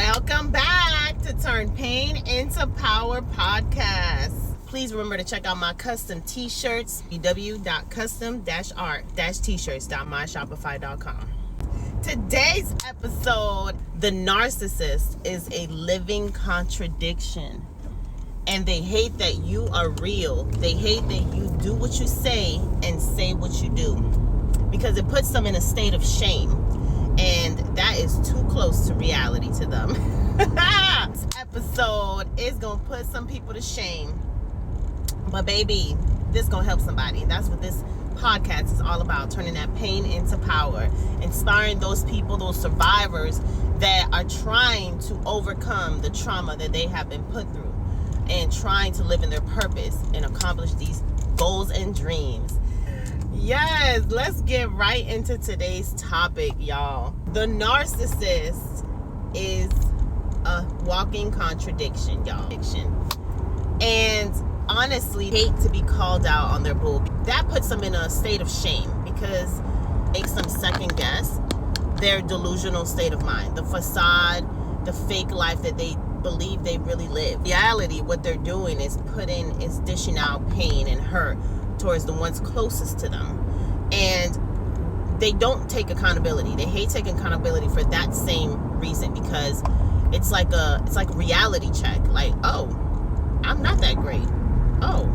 Welcome back to Turn Pain into Power podcast. Please remember to check out my custom t-shirts, www.custom-art-t-shirts.myshopify.com. Today's episode, the narcissist is a living contradiction. And they hate that you are real. They hate that you do what you say and say what you do. Because it puts them in a state of shame. And that is too close to reality to them. This episode is going to put some people to shame. But baby, this going to help somebody. That's what this podcast is all about. Turning that pain into power. Inspiring those people, those survivors that are trying to overcome the trauma that they have been put through. And trying to live in their purpose and accomplish these goals and dreams. Yes, let's get right into today's topic, y'all. The narcissist is a walking contradiction, y'all. And honestly, hate to be called out on their bull. That puts them in a state of shame because it makes them second guess their delusional state of mind. The facade, the fake life that they believe they really live. Reality, what they're doing is dishing out pain and hurt towards the ones closest to them. And they don't take accountability. They hate taking accountability for that same reason, because it's like a reality check. Like, oh, I'm not that great. Oh,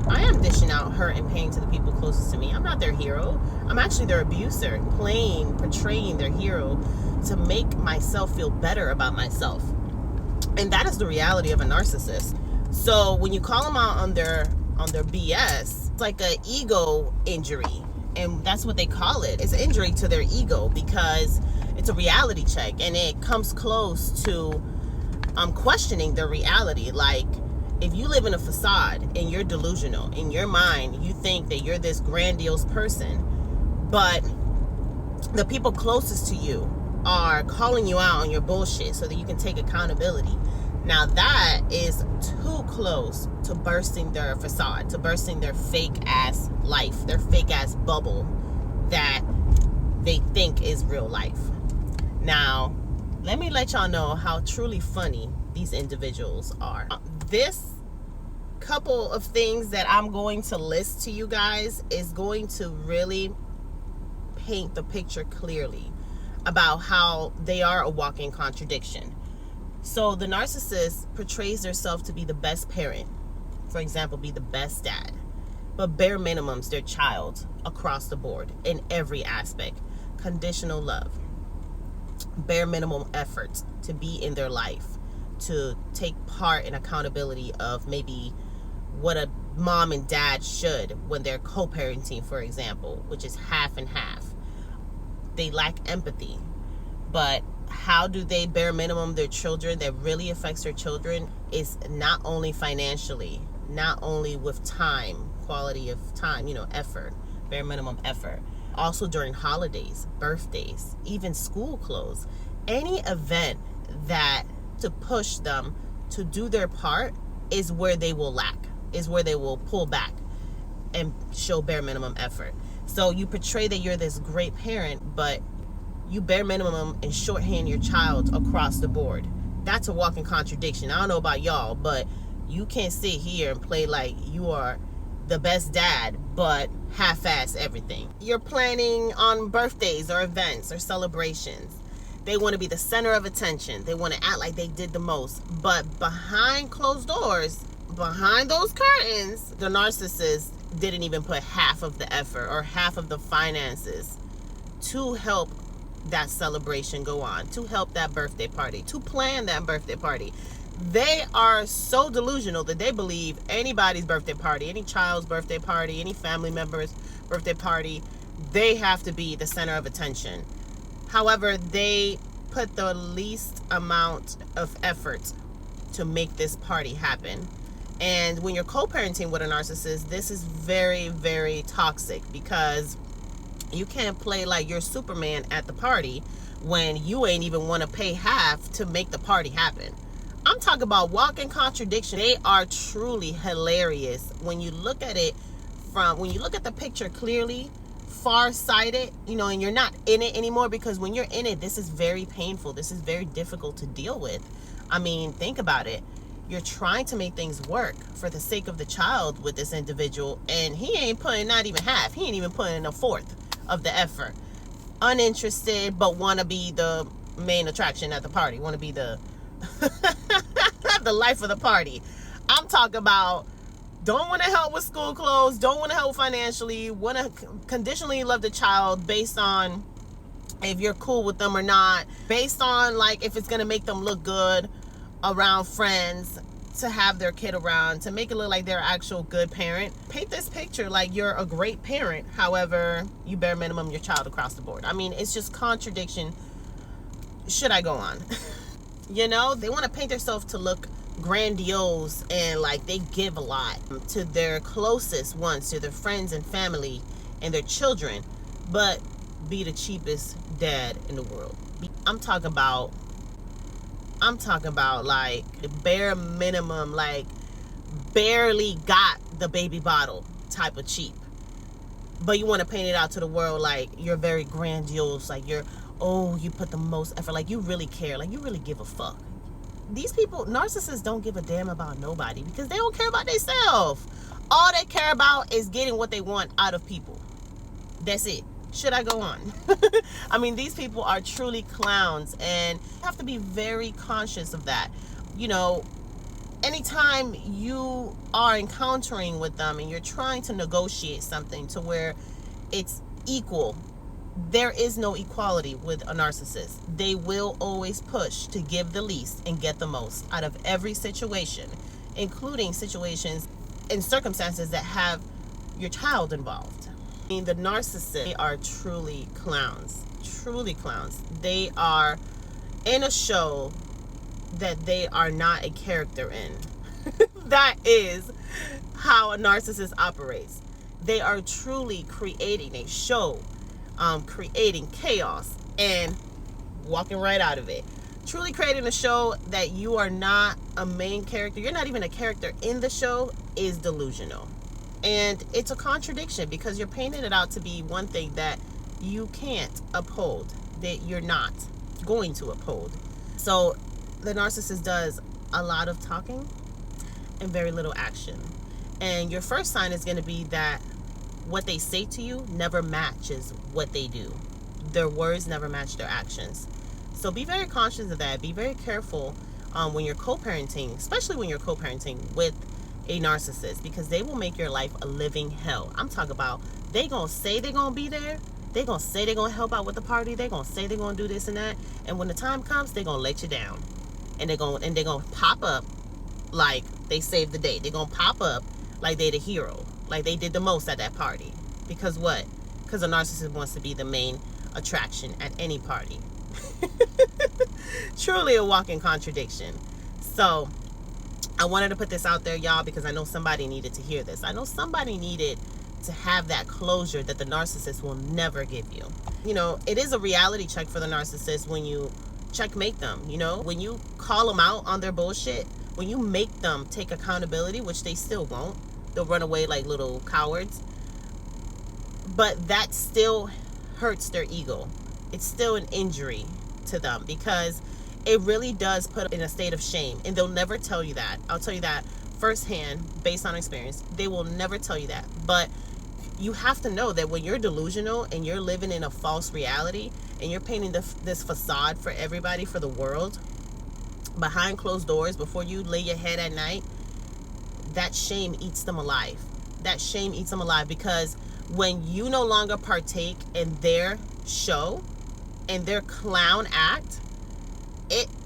I am dishing out hurt and pain to the people closest to me. I'm not their hero. I'm actually their abuser, portraying their hero to make myself feel better about myself. And that is the reality of a narcissist. So when you call them out on their BS, it's like an ego injury. And that's what they call it. It's an injury to their ego because it's a reality check. And it comes close to questioning their reality. Like, if you live in a facade and you're delusional, in your mind, you think that you're this grandiose person, but the people closest to you are calling you out on your bullshit so that you can take accountability. Now that is too close to bursting their facade, to bursting their fake ass life, their fake ass bubble that they think is real life. Now, let me let y'all know how truly funny these individuals are. This couple of things that I'm going to list to you guys is going to really paint the picture clearly about how they are a walking contradiction. So the narcissist portrays themselves to be the best parent, for example, be the best dad, but bare minimums their child across the board in every aspect. Conditional love, bare minimum effort to be in their life, to take part in accountability of maybe what a mom and dad should when they're co-parenting, for example, which is half and half. They lack empathy. But how do they bare minimum their children that really affects their children is not only financially, not only with time, quality of time, effort, bare minimum effort. Also during holidays, birthdays, even school clothes. Any event that to push them to do their part is where they will lack, is where they will pull back and show bare minimum effort. So you portray that you're this great parent, but you bare minimum and shorthand your child across the board. That's a walking contradiction. I don't know about y'all, but you can't sit here and play like you are the best dad, but half-ass everything. You're planning on birthdays or events or celebrations. They want to be the center of attention. They want to act like they did the most. But behind closed doors, behind those curtains, the narcissist didn't even put half of the effort or half of the finances to help that celebration go on, to help that birthday party, to plan that birthday party. They are so delusional that they believe anybody's birthday party, any child's birthday party, any family member's birthday party, they have to be the center of attention. However, they put the least amount of effort to make this party happen. And when you're co-parenting with a narcissist, this is very, very toxic because you can't play like you're Superman at the party when you ain't even want to pay half to make the party happen. I'm talking about walking contradiction. They are truly hilarious when you look at it when you look at the picture clearly far-sighted, you know, and you're not in it anymore, because when you're in it, this is very painful. This is very difficult to deal with. I mean, think about it. You're trying to make things work for the sake of the child with this individual, and he ain't putting not even half. He ain't even putting in a fourth of the effort. Uninterested, but want to be the main attraction at the party. Want to be the the life of the party. I'm talking about don't want to help with school clothes, don't want to help financially, want to conditionally love the child based on if you're cool with them or not, based on like if it's going to make them look good around friends, to have their kid around, to make it look like they're an actual good parent. Paint this picture like you're a great parent, however, you bare minimum your child across the board. I mean, it's just contradiction. Should I go on? You know, they want to paint themselves to look grandiose and like they give a lot to their closest ones, to their friends and family and their children, but be the cheapest dad in the world. I'm talking about like the bare minimum, like barely got the baby bottle type of cheap. But you want to paint it out to the world like you're very grandiose, like you're, oh, you put the most effort, like you really care, like you really give a fuck. These people, narcissists, don't give a damn about nobody because they don't care about themselves. All they care about is getting what they want out of people. That's it. Should I go on? I mean, these people are truly clowns, and you have to be very conscious of that. You know, anytime you are encountering with them and you're trying to negotiate something to where it's equal, there is no equality with a narcissist. They will always push to give the least and get the most out of every situation, including situations and circumstances that have your child involved. I mean, the narcissists, they are truly clowns. Truly clowns. They are in a show that they are not a character in. That is how a narcissist operates. They are truly creating a show, creating chaos and walking right out of it. Truly creating a show that you are not a main character, you're not even a character in the show, is delusional. And it's a contradiction because you're painting it out to be one thing that you can't uphold, that you're not going to uphold. So the narcissist does a lot of talking and very little action. And your first sign is going to be that what they say to you never matches what they do. Their words never match their actions. So be very conscious of that. Be very careful when you're co-parenting, especially when you're co-parenting with a narcissist, because they will make your life a living hell. I'm talking about they gonna say they're gonna be there, they gonna say they're gonna help out with the party, they gonna say they're gonna do this and that, and when the time comes, they're gonna let you down, and they're gonna pop up like they saved the day. They're gonna pop up like they the hero, like they did the most at that party. Because what? Because a narcissist wants to be the main attraction at any party. Truly a walking contradiction. So I wanted to put this out there, y'all, because I know somebody needed to hear this. I know somebody needed to have that closure that the narcissist will never give you. You know, it is a reality check for the narcissist when you checkmate them. You know, when you call them out on their bullshit, when you make them take accountability, which they still won't, they'll run away like little cowards. But that still hurts their ego. It's still an injury to them because it really does put them in a state of shame, and they'll never tell you that. I'll tell you that firsthand, based on experience. They will never tell you that. But you have to know that when you're delusional and you're living in a false reality and you're painting this facade for everybody, for the world, behind closed doors, before you lay your head at night, that shame eats them alive. That shame eats them alive, because when you no longer partake in their show and their clown act,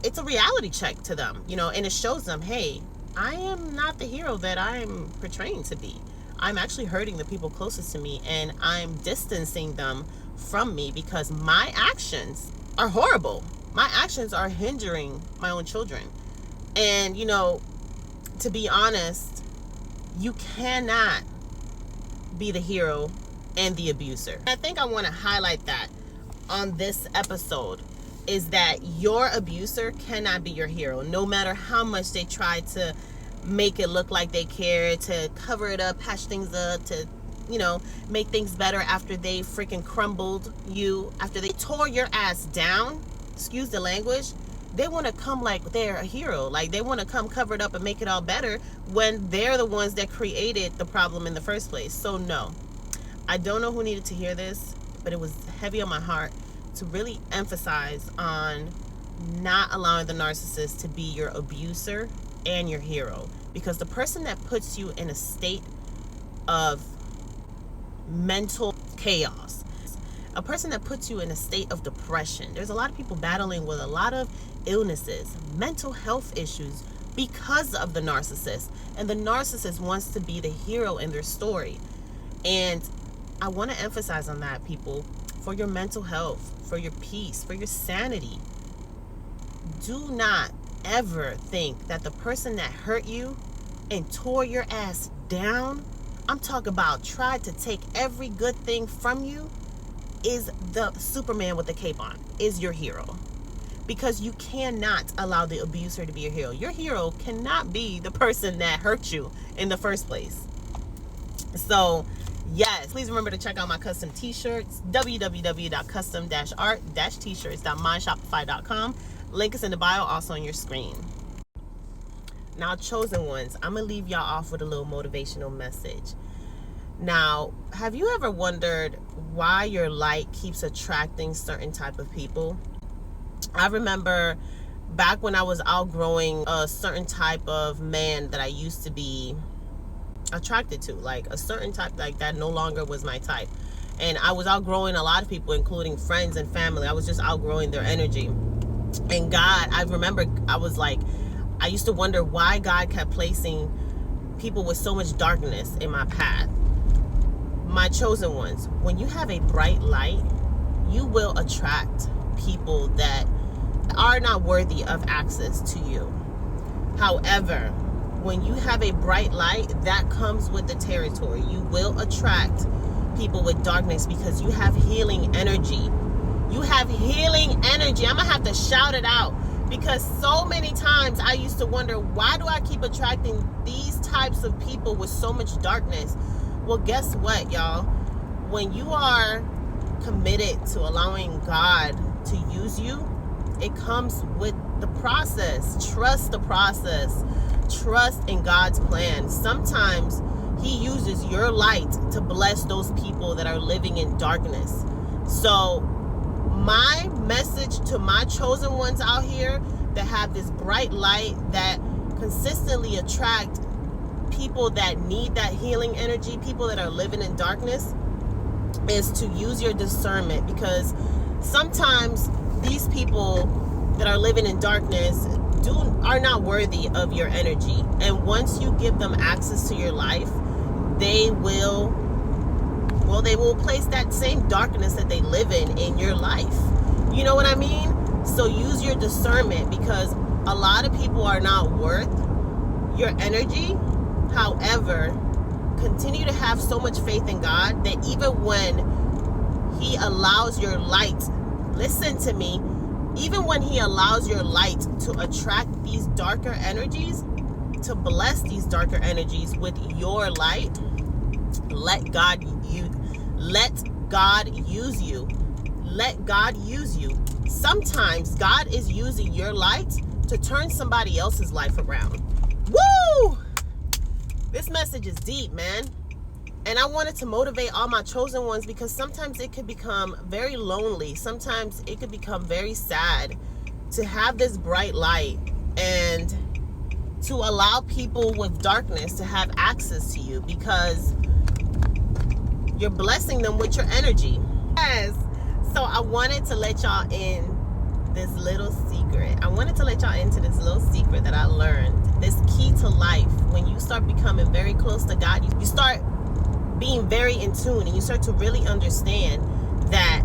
it's a reality check to them, you know, and it shows them, hey, I am not the hero that I'm portraying to be. I'm actually hurting the people closest to me, and I'm distancing them from me because my actions are horrible. My actions are hindering my own children. And, you know, to be honest, you cannot be the hero and the abuser. I think I want to highlight that on this episode, is that your abuser cannot be your hero, no matter how much they try to make it look like they care, to cover it up, patch things up, to make things better after they freaking crumbled you, after they tore your ass down, excuse the language, they want to come like they're a hero. Like they want to come covered up and make it all better when they're the ones that created the problem in the first place. So no, I don't know who needed to hear this, but it was heavy on my heart to really emphasize on not allowing the narcissist to be your abuser and your hero. Because the person that puts you in a state of mental chaos, a person that puts you in a state of depression, there's a lot of people battling with a lot of illnesses, mental health issues because of the narcissist. And the narcissist wants to be the hero in their story. And I want to emphasize on that, people, for your mental health, for your peace, for your sanity. Do not ever think that the person that hurt you and tore your ass down, I'm talking about tried to take every good thing from you, is the Superman with the cape on, is your hero. Because you cannot allow the abuser to be your hero. Your hero cannot be the person that hurt you in the first place. So yes, please remember to check out my custom t-shirts, www.custom-art-t-shirts.myshopify.com. Link is in the bio, also on your screen. Now, chosen ones, I'm going to leave y'all off with a little motivational message. Now, have you ever wondered why your light keeps attracting certain type of people? I remember back when I was outgrowing a certain type of man that I used to be attracted to, like a certain type, like that no longer was my type. And I was outgrowing a lot of people, including friends and family. I was just outgrowing their energy. And God, I remember I used to wonder why God kept placing people with so much darkness in my path. My chosen ones, when you have a bright light, you will attract people that are not worthy of access to you. However, when you have a bright light, that comes with the territory. You will attract people with darkness because you have healing energy. You have healing energy. I'm gonna have to shout it out, because so many times I used to wonder, why do I keep attracting these types of people with so much darkness? Well, guess what, y'all? When you are committed to allowing God to use you, it comes with the process. Trust the process. Trust in God's plan. Sometimes He uses your light to bless those people that are living in darkness. So my message to my chosen ones out here that have this bright light, that consistently attract people that need that healing energy, people that are living in darkness, is to use your discernment. Because sometimes these people that are living in darkness are not worthy of your energy. And once you give them access to your life, they will place that same darkness that they live in your life. You know what I mean? So use your discernment, because a lot of people are not worth your energy. However, continue to have so much faith in God that even when He allows your light, listen to me, even when He allows your light to attract these darker energies, to bless these darker energies with your light, let God use you. Let God use you. Sometimes God is using your light to turn somebody else's life around. Woo! This message is deep, man. And I wanted to motivate all my chosen ones, because sometimes it could become very lonely. Sometimes it could become very sad to have this bright light and to allow people with darkness to have access to you, because you're blessing them with your energy. Yes. So I wanted to let y'all in this little secret. I wanted to let y'all into this little secret that I learned. This key to life. When you start becoming very close to God, you start being very in tune, and you start to really understand that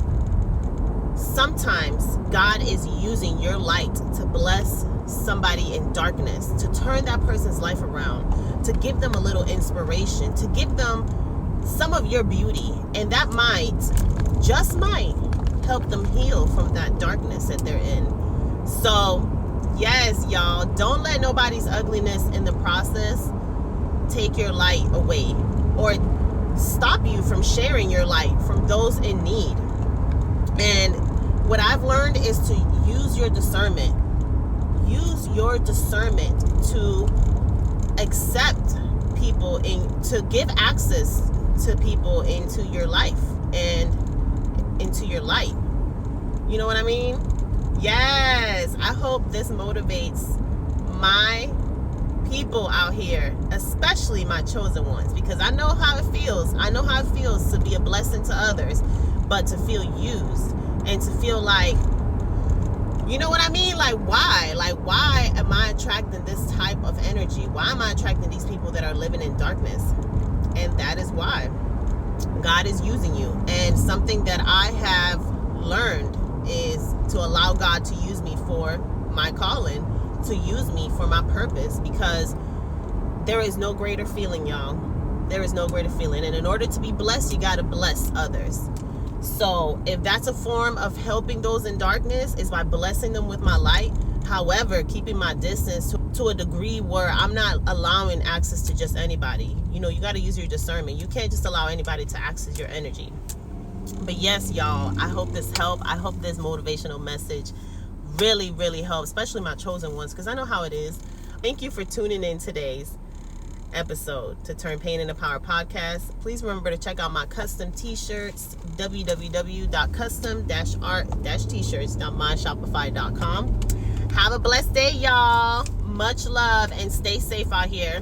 sometimes God is using your light to bless somebody in darkness, to turn that person's life around, to give them a little inspiration, to give them some of your beauty. And that just might help them heal from that darkness that they're in. So yes, y'all, don't let nobody's ugliness in the process take your light away, or stop you from sharing your light from those in need. And what I've learned is to use your discernment. Use your discernment to accept people to give access to people into your life and into your light. You know what I mean? Yes, I hope this motivates my people out here, especially my chosen ones, because I know how it feels. I know how it feels to be a blessing to others, but to feel used and to feel like, you know what I mean? Like, why? Like, why am I attracting this type of energy? Why am I attracting these people that are living in darkness? And that is why. God is using you. And something that I have learned is to allow God to use me for my calling, to use me for my purpose, because there is no greater feeling, y'all. There is no greater feeling. And in order to be blessed, you got to bless others. So if that's a form of helping those in darkness, is by blessing them with my light. However, keeping my distance to a degree where I'm not allowing access to just anybody. You know, you got to use your discernment. You can't just allow anybody to access your energy. But yes, y'all, I hope this helped. I hope this motivational message really, really helps, especially my chosen ones, because I know how it is. Thank you for tuning in today's episode to Turn Pain into Power podcast. Please remember to check out my custom t-shirts, www.custom-art-t-shirts.myshopify.com. Have a blessed day, y'all. Much love and stay safe out here.